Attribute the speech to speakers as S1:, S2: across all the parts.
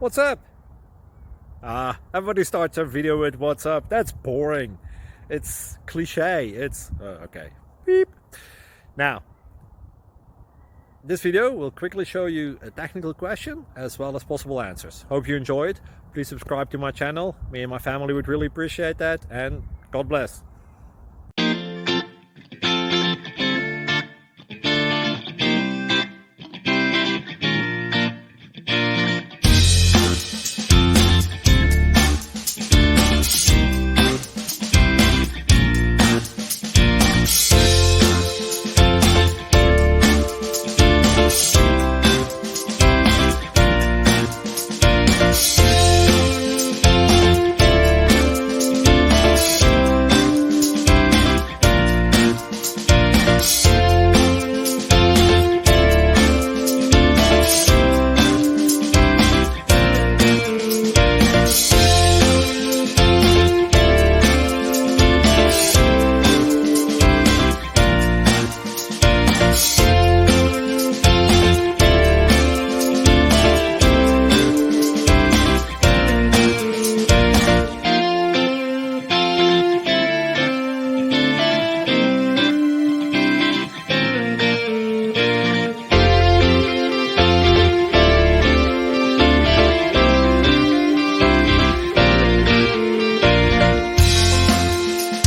S1: What's up? Everybody starts a video with what's up. That's boring. It's cliche. It's okay. Beep. Now, this video will quickly show you a technical question as well as possible answers. Hope you enjoyed. Please subscribe to my channel. Me and my family would really appreciate that, and God bless.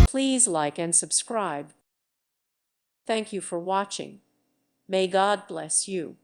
S2: Please like and subscribe. Thank you for watching. May God bless you.